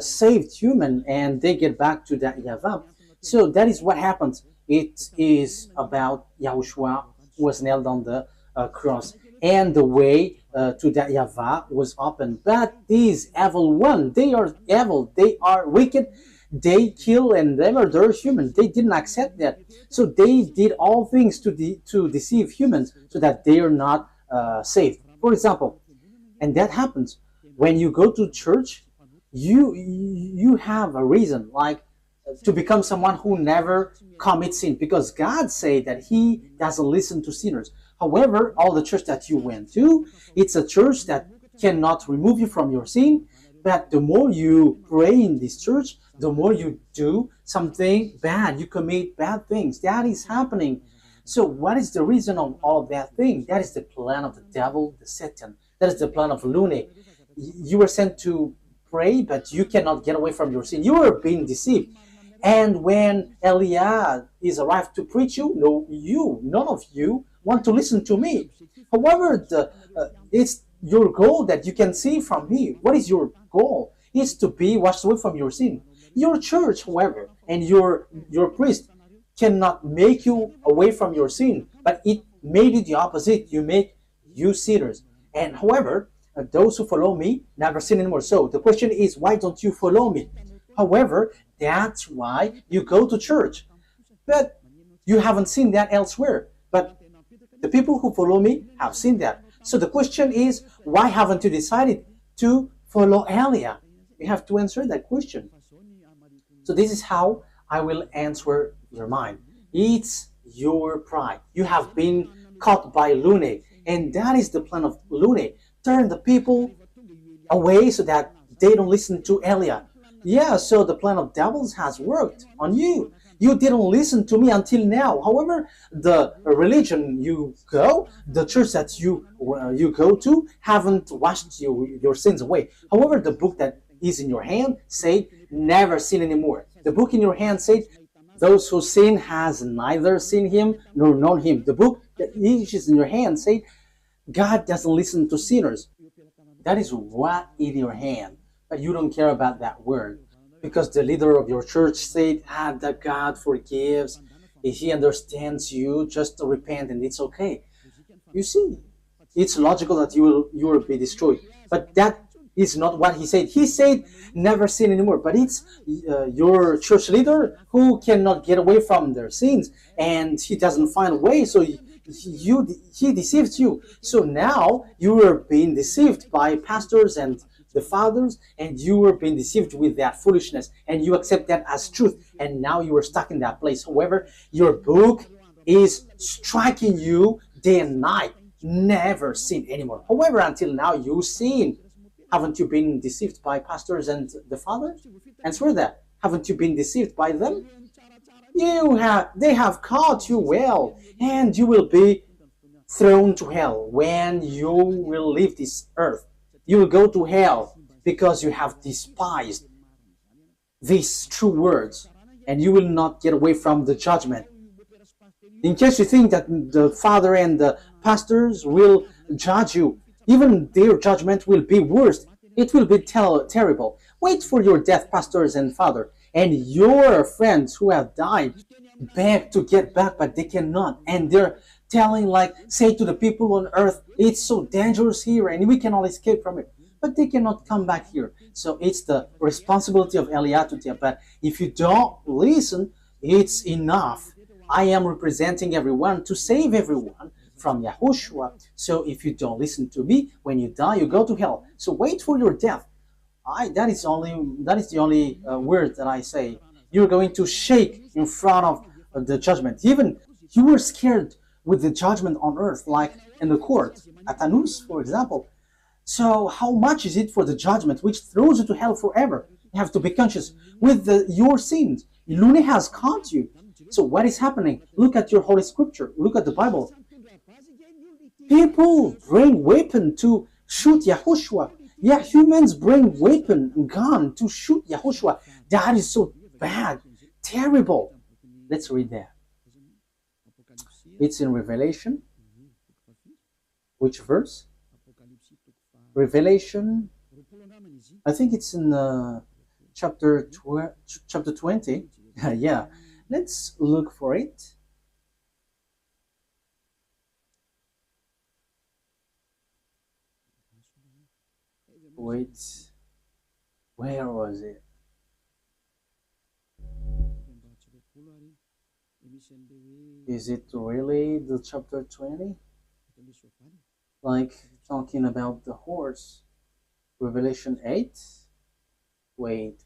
saved human, and they get back to that YAHVAH. So that is what happens. It is about YAHOSHUAH who was nailed on the cross, and the way to that YAHVAH was open. But these evil ones, they are evil, they are wicked, they kill and they murder humans. They didn't accept that. So they did all things to deceive humans so that they are not saved. For example, and that happens when you go to church, you have a reason, like to become someone who never commits sin, because God said that He doesn't listen to sinners. However, all the church that you went to, it's a church that cannot remove you from your sin. But the more you pray in this church, the more you do something bad, you commit bad things. That is happening. So what is the reason of all of that thing? That is the plan of the devil, the Satan. That is the plan of Lune. You were sent to pray, but you cannot get away from your sin. You are being deceived. And when Eliah is arrived to preach you, none of you want to listen to me. However, it's your goal that you can see from me. What is your goal? It's to be washed away from your sin. Your church, however, and your priest cannot make you away from your sin, but it made it the opposite. You make you sinners. And however, those who follow me never sin anymore. So the question is, why don't you follow me? However, that's why you go to church. But you haven't seen that elsewhere. But the people who follow me have seen that. So the question is, why haven't you decided to follow Elia? You have to answer that question. So this is how I will answer your mind. It's your pride. You have been caught by Lune, and that is the plan of Lune. Turn the people away so that they don't listen to Elia. Yeah, so the plan of devils has worked on you. You didn't listen to me until now. However, the religion you go, the church that you go to, haven't washed your sins away. However, the book that is in your hand said, never sin anymore. The book in your hand said, those who sin has neither seen him nor known him. The book that is in your hand said, God doesn't listen to sinners. That is what in your hand. But you don't care about that word. Because the leader of your church said, that God forgives. If He understands you, just repent and it's okay. You see, it's logical that you will be destroyed. But that is not what He said. He said, never sin anymore. But it's your church leader who cannot get away from their sins. And he doesn't find a way, so he deceives you. So now you are being deceived by pastors and the fathers, and you were being deceived with that foolishness, and you accept that as truth, and now you are stuck in that place. However, your book is striking you day and night. Never sin anymore. However, until now you sin. Haven't you been deceived by pastors and the fathers? Answer that. Haven't you been deceived by them? They have caught you well, and you will be thrown to hell when you will leave this earth. You will go to hell because you have despised these true words, and you will not get away from the judgment. In case you think that the father and the pastors will judge you, even their judgment will be worse. It will be terrible. Wait for your death, pastors and father, and your friends who have died beg to get back, but they cannot, and they're telling, like, say to the people on earth, it's so dangerous here and we cannot escape from it, but they cannot come back here. So it's the responsibility of Eliah to tell. But if you don't listen, it's enough. I am representing everyone to save everyone from Yahushua. So if you don't listen to me, when you die, you go to hell. So wait for your death. That is the only word that I say. You're going to shake in front of the judgment. Even you were scared with the judgment on earth, like in the court at Anus, for example. So how much is it for the judgment which throws you to hell forever? You have to be conscious with your sins. Lune has caught you. So what is happening? Look at your Holy Scripture. Look at the Bible. People bring weapon to shoot Yahushua. Yeah, humans bring weapon, gun to shoot Yahushua. That is so bad, terrible. Let's read that. It's in Revelation. Which verse? Revelation. I think it's in chapter 20. Yeah, let's look for it. Wait, where was it? Is it really the chapter 20? Like talking about the horse? Revelation 8? Wait.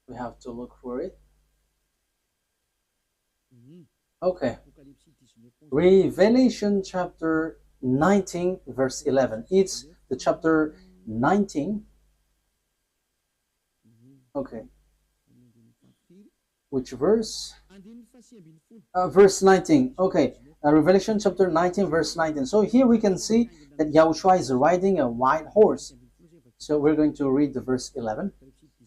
We have to look for it. Okay. Revelation chapter 19 verse 11. It's the chapter 19. Okay. Which verse? Verse 19. Okay. Revelation chapter 19 verse 19. So here we can see that Yahushua is riding a white horse. So we're going to read the verse 11.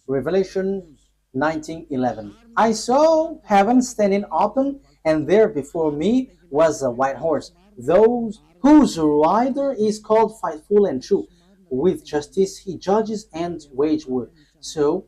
Revelation 19:11. I saw heaven standing open, and there before me was a white horse, those whose rider is called Faithful and True. With justice he judges and wage war. So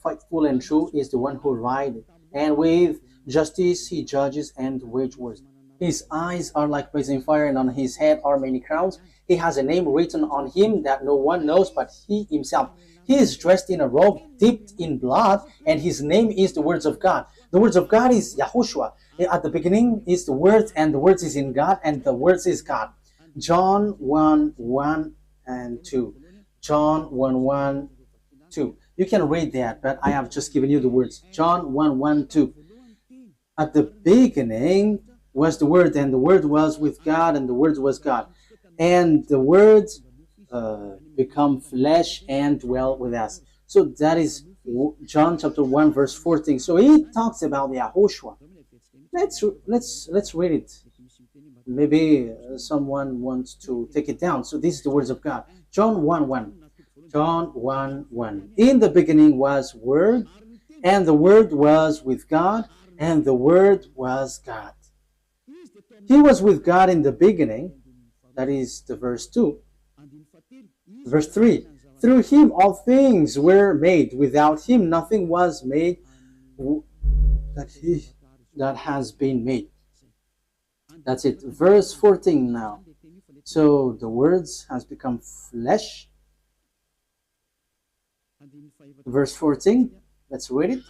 Faithful and True is the one who rides, and with justice he judges and wage war. His eyes are like blazing fire, and on his head are many crowns. He has a name written on him that no one knows but he himself. He is dressed in a robe dipped in blood, and his name is the words of God. The words of God is YAHOSHUAH. At the beginning is the word, and the words is in God, and the words is God. John 1:1 and 2. John 1:1, 2. You can read that, but I have just given you the words. John 1:1, 2. At the beginning was the Word, and the Word was with God, and the Word was God. And the Word become flesh and dwell with us. So that is John chapter 1 verse 14. So he talks about Yahushua. Let's read it. Maybe someone wants to take it down. So this is the words of God. John 1:1. John 1:1. In the beginning was Word, and the Word was with God, and the Word was God. He was with God in the beginning. That is the verse 2. Verse 3. Through him all things were made. Without him nothing was made that has been made. That's it. Verse 14 now. So the words has become flesh. Verse 14. Let's read it.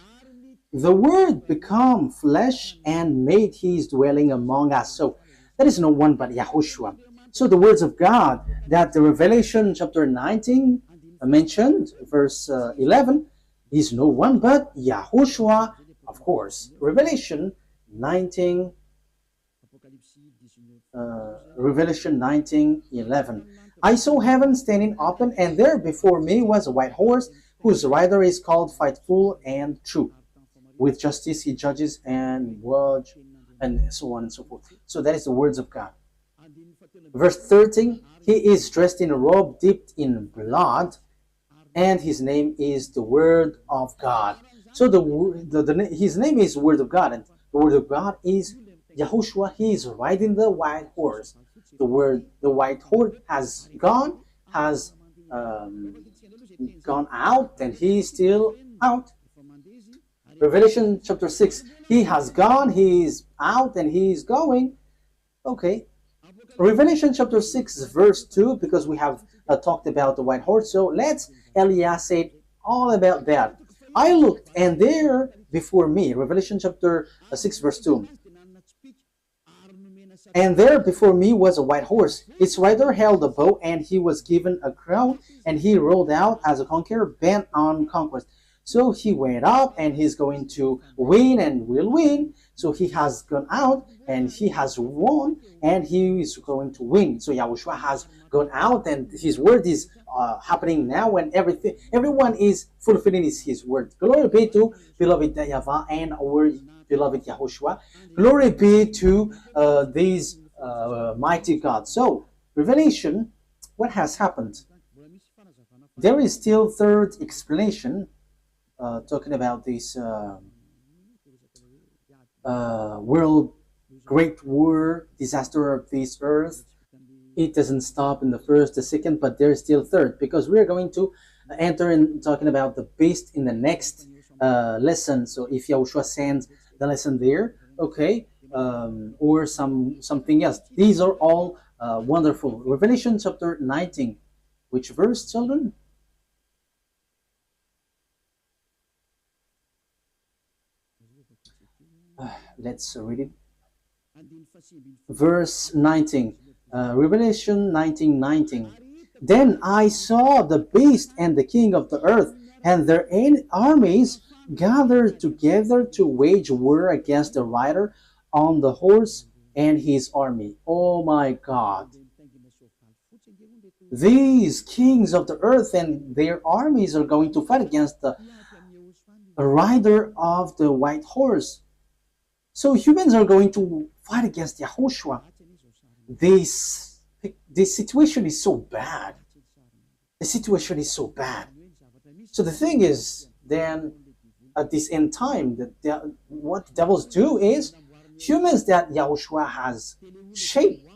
The word become flesh and made his dwelling among us. So there is no one but Yahushua. So the words of God that the Revelation chapter 19 mentioned, verse 11, is no one but Yahushua, of course. Revelation 19, Revelation 19:11. I saw heaven standing open, and there before me was a white horse, whose rider is called Faithful and True. With justice he judges and watch, and so on and so forth. So that is the words of God. Verse 13, he is dressed in a robe dipped in blood, and his name is the Word of God. So his name is Word of God, and the Word of God is Yahushua. He is riding the white horse. the white horse has um, gone out, and he is still out. Revelation chapter 6, he has gone, he is out, and he is going. Okay. Revelation chapter 6, verse 2, because we have talked about the white horse. So let's Elias say all about that. I looked, and there before me, Revelation chapter 6, verse 2. And there before me was a white horse. Its rider held a bow, and he was given a crown, and he rode out as a conqueror bent on conquest. So he went up, and he's going to win and will win. So he has gone out, and he has won, and he is going to win. So Yahushua has gone out, and his word is happening now, and everyone is fulfilling his word. Glory be to beloved YAHVAH and our beloved YAHOSHUAH. Glory be to these mighty God. So Revelation, what has happened? There is still third explanation talking about this world great war, disaster of this earth. It doesn't stop in the first, the second, but there's still third, because we're going to enter in talking about the beast in the next lesson. So if Yahushua sends the lesson there, okay, or something else. These are all wonderful. Revelation chapter 19. Which verse, children? Let's read it. Verse 19. Revelation 19:19. Then I saw the beast and the king of the earth and their armies gathered together to wage war against the rider on the horse and his army. Oh my God. These kings of the earth and their armies are going to fight against the rider of the white horse. So humans are going to fight against YAHOSHUAH. This situation is so bad. The situation is so bad. So the thing is, then at this end time, what the devils do is, humans that YAHOSHUAH has shaped,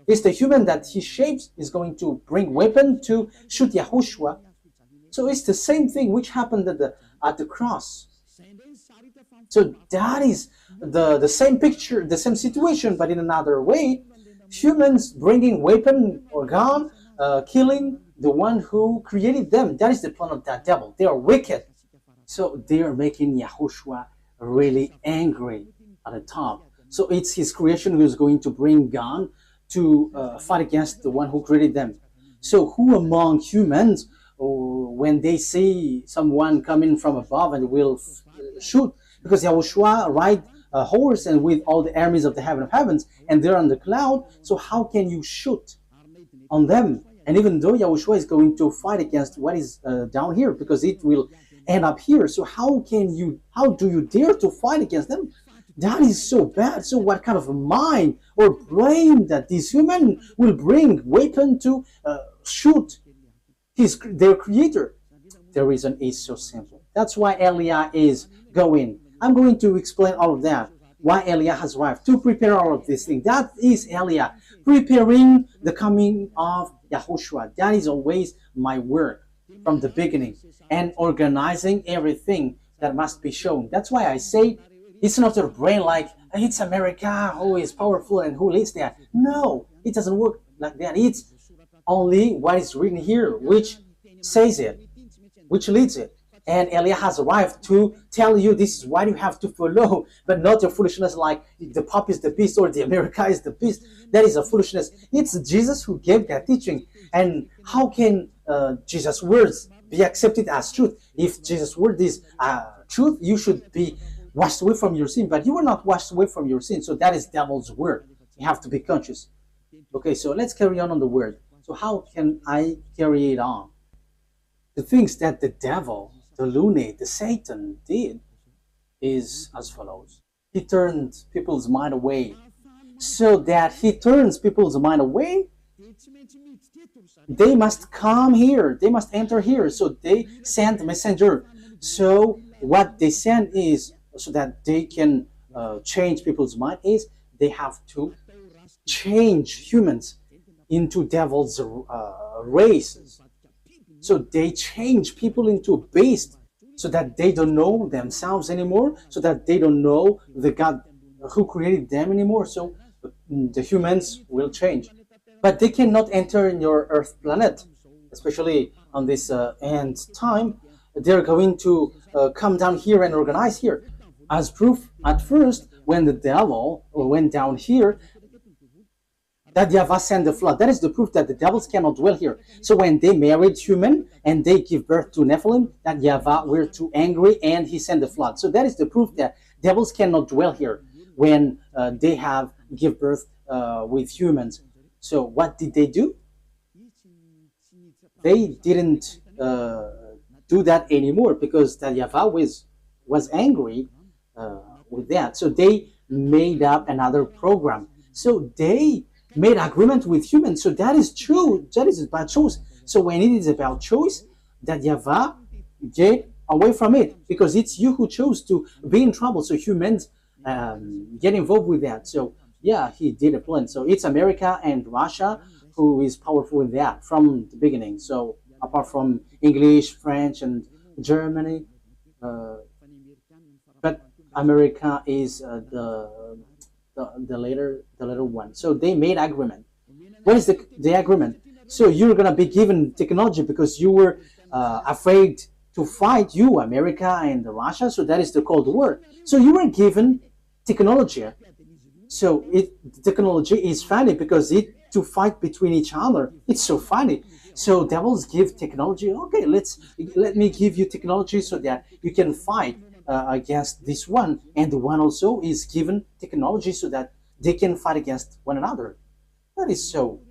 is the human that he shapes is going to bring weapon to shoot YAHOSHUAH. So it's the same thing which happened at the cross. So that is the same picture, the same situation, but in another way. Humans bringing weapon or gun, killing the one who created them. That is the plan of that devil. They are wicked. So they are making YAHOSHUAH really angry at the top. So it's his creation who is going to bring gun to fight against the one who created them. So who among humans, when they see someone coming from above and will shoot, because YAHOSHUAH ride a horse and with all the armies of the heaven of heavens, and they're on the cloud, so how can you shoot on them? And even though YAHOSHUAH is going to fight against what is down here, because it will end up here, so how do you dare to fight against them? That is so bad. So what kind of a mind or brain that this human will bring weapon to shoot their creator? The reason is so simple. That's why Eliah is going. I'm going to explain all of that. Why Eliah has arrived to prepare all of these things. That is Eliah preparing the coming of YAHOSHUAH. That is always my work from the beginning, and organizing everything that must be shown. That's why I say it's not your brain like it's America who is powerful and who leads that. No, it doesn't work like that. It's only what is written here which says it, which leads it. And Eliah has arrived to tell you this is what you have to follow, but not your foolishness like the Pope is the beast or the America is the beast. That is a foolishness. It's Jesus who gave that teaching. And how can Jesus' words be accepted as truth? If Jesus' word is truth, you should be washed away from your sin, but you were not washed away from your sin. So that is devil's word. You have to be conscious. Okay, so let's carry on the word. So how can I carry it on? The things that the devil, the lunatic, the Satan did is as follows. He turned people's mind away. So that he turns people's mind away, they must come here. They must enter here. So they send messenger. So what they send is, so that they can change people's mind, is they have to change humans into devil's races. So they change people into beasts so that they don't know themselves anymore, so that they don't know the God who created them anymore. So the humans will change. But they cannot enter in your Earth planet, especially on this end time. They're going to come down here and organize here. As proof, at first, when the devil went down here, that YAHVAH sent the flood. That is the proof that the devils cannot dwell here. So when they married human and they give birth to Nephilim, that YAHVAH were too angry and he sent the flood. So that is the proof that devils cannot dwell here when they have give birth with humans. So what did they do? They didn't do that anymore because that YAHVAH was angry with that. So they made up another program. So they made agreement with humans. So that is true. That is about choice. So when it is about choice, that YAHVAH get away from it because it's you who chose to be in trouble. So humans get involved with that. So yeah, he did a plan. So it's America and Russia who is powerful in that from the beginning. So apart from English, French, and Germany, but America is the later one. So they made agreement. What is the agreement? So you're gonna be given technology because you were afraid to fight, you America and Russia. So that is the Cold War. So you were given technology. So technology is funny because it to fight between each other. It's so funny. So devils give technology. Okay, let me give you technology so that you can fight against this one, and the one also is given technology so that they can fight against one another. That is so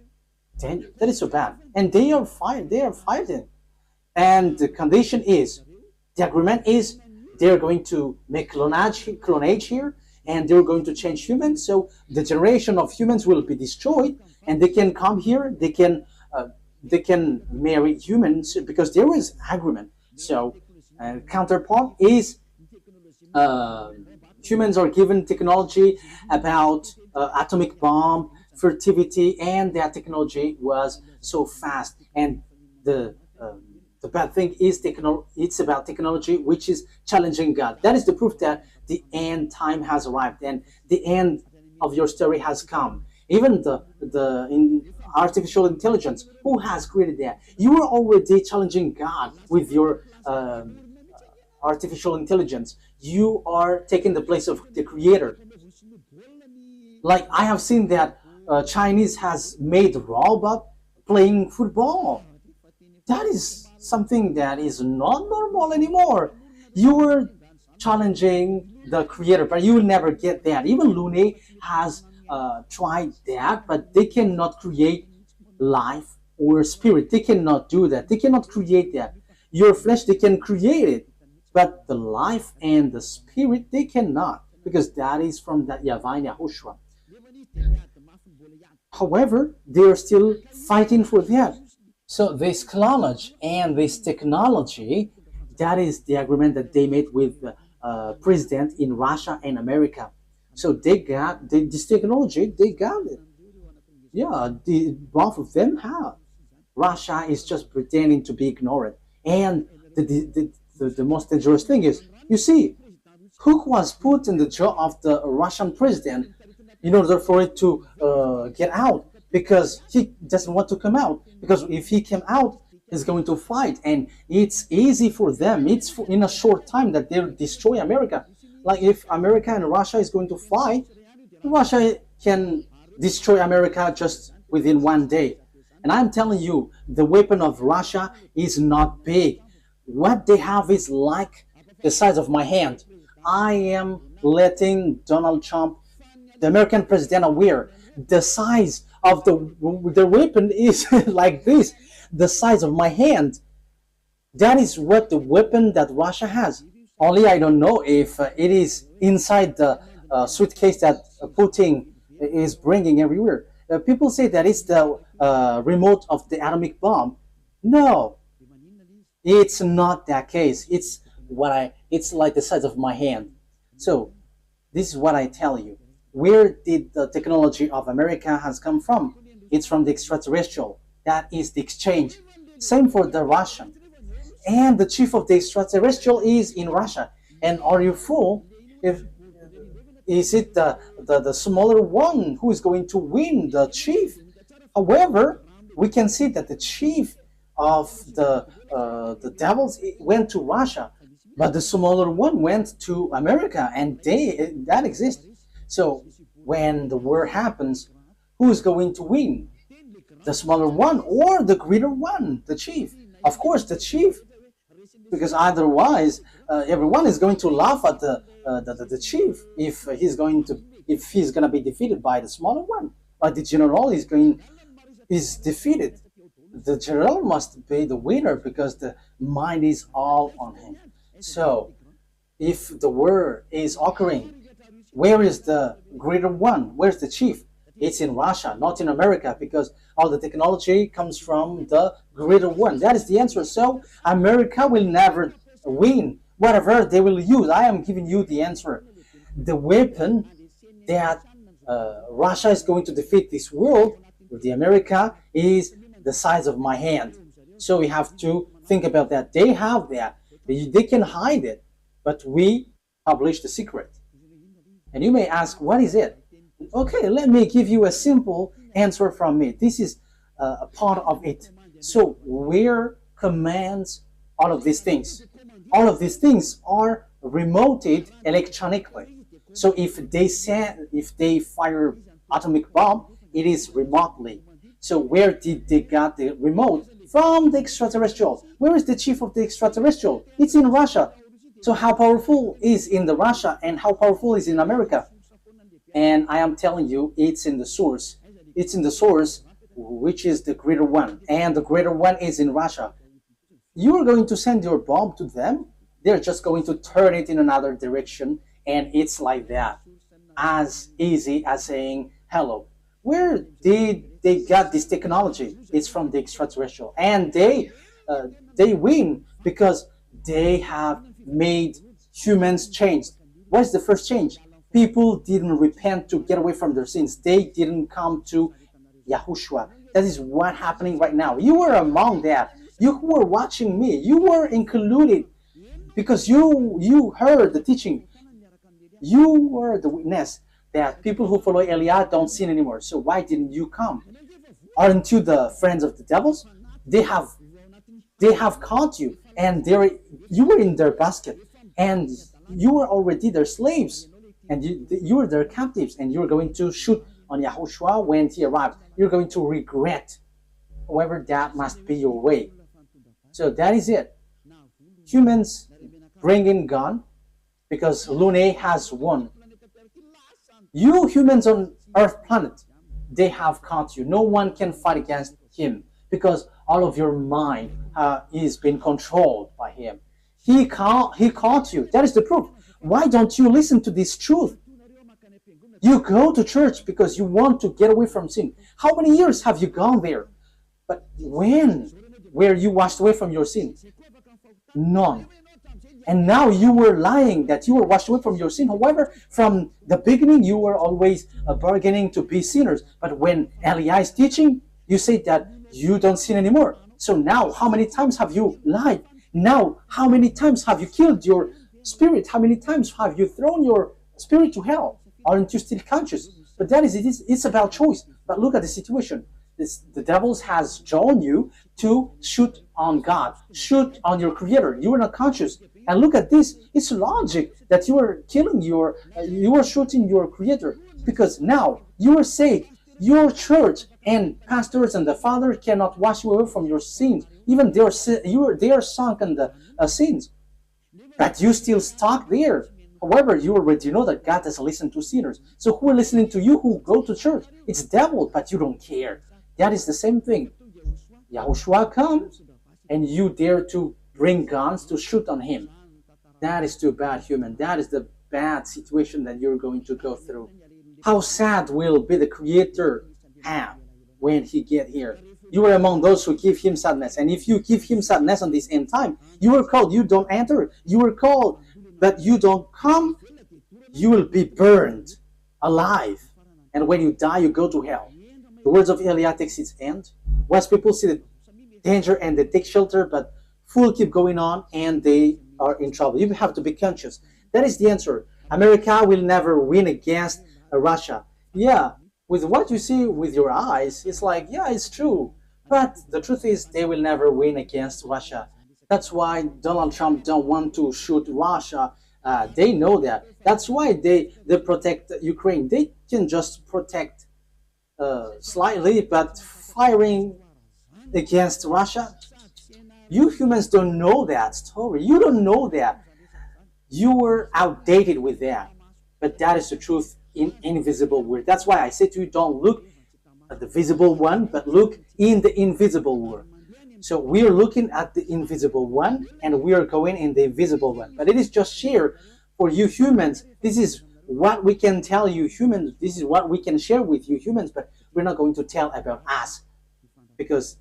dangerous. That is so bad. And they are fighting. They are fighting. And the condition is, the agreement is, they're going to make clonage here, and they're going to change humans. So the generation of humans will be destroyed, and they can come here. They can marry humans because there is agreement. So counterpart is humans are given technology about atomic bomb, fertility, and that technology was so fast. And the bad thing is it's about technology which is challenging God. That is the proof that the end time has arrived and the end of your story has come. Even in artificial intelligence, who has created that? You are already challenging God with your artificial intelligence. You are taking the place of the creator. Like I have seen that Chinese has made robot playing football. That is something that is not normal anymore. You are challenging the creator, but you will never get that. Even Looney has tried that, but they cannot create life or spirit. They cannot do that. They cannot create that. Your flesh, they can create it, but the life and the spirit, they cannot, because that is from that YAHVAH and YAHOSHUAH. However, they are still fighting for that. So this clonage and this technology, that is the agreement that they made with the president in Russia and America. So they got this technology, they got it. Yeah, both of them have. Russia is just pretending to be ignored. And the most dangerous thing is, you see, who was put in the jaw of the Russian president in order for it to get out, because he doesn't want to come out. Because if he came out, he's going to fight, and it's easy for them. It's in a short time that they'll destroy America. Like if America and Russia is going to fight, Russia can destroy America just within one day. And I'm telling you, the weapon of Russia is not big. What they have is like the size of my hand. I am letting Donald Trump, the American president, aware the size of the weapon is like this, the size of my hand. That is what the weapon that Russia has. Only I don't know if it is inside the suitcase that Putin is bringing everywhere. People say that it's the remote of the atomic bomb. No, it's not that case. It's like the size of my hand. So this is what I tell you. where did the technology of America has come from? It's from the extraterrestrial. That is the exchange. Same for the Russian. And the chief of the extraterrestrial is in Russia. And are you fool? If is it the smaller one who is going to win, the chief? However, we can see that the chief of the devils went to Russia, but the smaller one went to America, and that exists. So when the war happens, who is going to win? The smaller one or the greater one, the chief? Of course, the chief, because otherwise everyone is going to laugh at the chief if he's going to be defeated by the smaller one. But the general is defeated. The general must be the winner because the mind is all on him. So if the war is occurring, where is the greater one? Where's the chief? It's in Russia, not in America, because all the technology comes from the greater one. That is the answer. So America will never win. Whatever they will use, I am giving you the answer. The weapon that Russia is going to defeat this world with the America is the size of my hand. So we have to think about that. They have that. They can hide it, but we publish the secret. And you may ask, what is it? Okay, let me give you a simple answer from me. This is a part of it. So where commands all of these things? All of these things are remoted electronically. So if they fire atomic bomb, it is remotely. So where did they get the remote? From the extraterrestrial. Where is the chief of the extraterrestrial? It's in Russia. So how powerful is in the Russia and how powerful is in America? And I am telling you, it's in the source. It's in the source, which is the greater one. And the greater one is in Russia. You are going to send your bomb to them. They're just going to turn it in another direction. And it's like that. As easy as saying hello. Where did they get this technology? It's from the extraterrestrial. And they win because they have made humans change. What is the first change? People didn't repent to get away from their sins. They didn't come to YAHOSHUAH. That is what's happening right now. You were among that. You who were watching me, you were included because you heard the teaching. You were the witness that people who follow Eliah don't sin anymore. So why didn't you come? Aren't you the friends of the devils? They have caught you, and you were in their basket, and you were already their slaves, and you were their captives, and you're going to shoot on YAHOSHUAH when he arrives. You're going to regret. However, that must be your way. So that is it. Humans bring in gun because Lune has won. You humans on Earth planet, they have caught you. No one can fight against him because all of your mind is being controlled by him. He caught you. That is the proof. Why don't you listen to this truth? You go to church because you want to get away from sin. How many years have you gone there? But when were you washed away from your sin? None. And now you were lying that you were washed away from your sin. However, from the beginning, you were always bargaining to be sinners. But when Eliah is teaching, you say that you don't sin anymore. So now, how many times have you lied? Now, how many times have you killed your spirit? How many times have you thrown your spirit to hell? Aren't you still conscious? But that is it. It's about choice. But look at the situation. The devil has drawn you to shoot on God, shoot on your Creator. You are not conscious. And look at this. It's logic that you are killing you are shooting your Creator, because now you are saved. Your church and pastors and the Father cannot wash you away from your sins. Even they are sunk in the sins, but you still stuck there. However, you already know that God doesn't listen to sinners. So who are listening to you who go to church? It's devil, but you don't care. That is the same thing. YAHOSHUAH comes, and you dare to bring guns to shoot on him. That is too bad, human. That is the bad situation that you're going to go through. How sad will be the Creator have when he get here? You are among those who give him sadness. And if you give him sadness on this end time, you are called, you don't enter. You are called, but you don't come, you will be burned alive. And when you die, you go to hell. The words of Elia takes its end. Wise people see the danger and they take shelter, but fools keep going on and they are in trouble. You have to be conscious. That is the answer. America will never win against Russia. Yeah, with what you see with your eyes, it's like, yeah, it's true. But the truth is, they will never win against Russia. That's why Donald Trump don't want to shoot Russia. They know that. That's why they protect Ukraine. They can just protect slightly, but firing against Russia, you humans don't know that story. You don't know that. You were outdated with that. But that is the truth in invisible world. That's why I say to you, don't look at the visible one, but look in the invisible world. So we are looking at the invisible one, and we are going in the invisible one. But it is just share for you humans. This is what we can tell you humans. This is what we can share with you humans, but we're not going to tell about us, because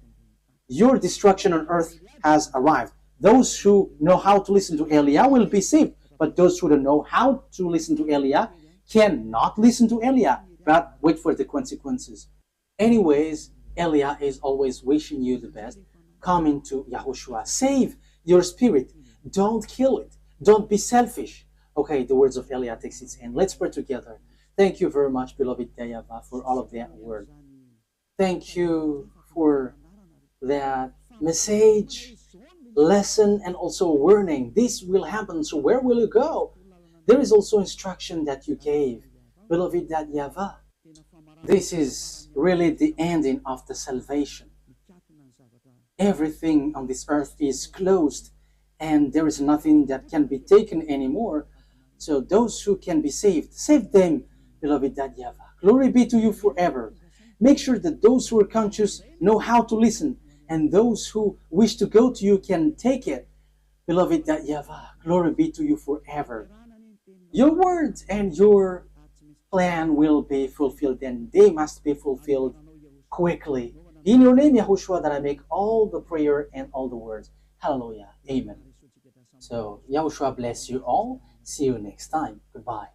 your destruction on earth has arrived. Those who know how to listen to Elia will be saved, but those who don't know how to listen to Elia cannot listen to Elia, but wait for the consequences. Anyways, Elia is always wishing you the best. Come into YAHOSHUAH. Save your spirit. Don't kill it. Don't be selfish. Okay, the words of Elia takes its end. Let's pray together. Thank you very much, beloved YAHVAH, for all of that word. Thank you for that message, lesson, and also warning. This will happen, so where will you go? There is also instruction that you gave, beloved YAHVAH. This is really the ending of the salvation. Everything on this earth is closed, and there is nothing that can be taken anymore. So those who can be saved, save them, beloved YAHVAH. Glory be to you forever. Make sure that those who are conscious know how to listen, and those who wish to go to you can take it. Beloved YAHVAH, glory be to you forever. Your words and your plan will be fulfilled, and they must be fulfilled quickly. In your name, YAHOSHUAH, that I make all the prayer and all the words. Hallelujah. Amen. So, YAHOSHUAH bless you all. See you next time. Goodbye.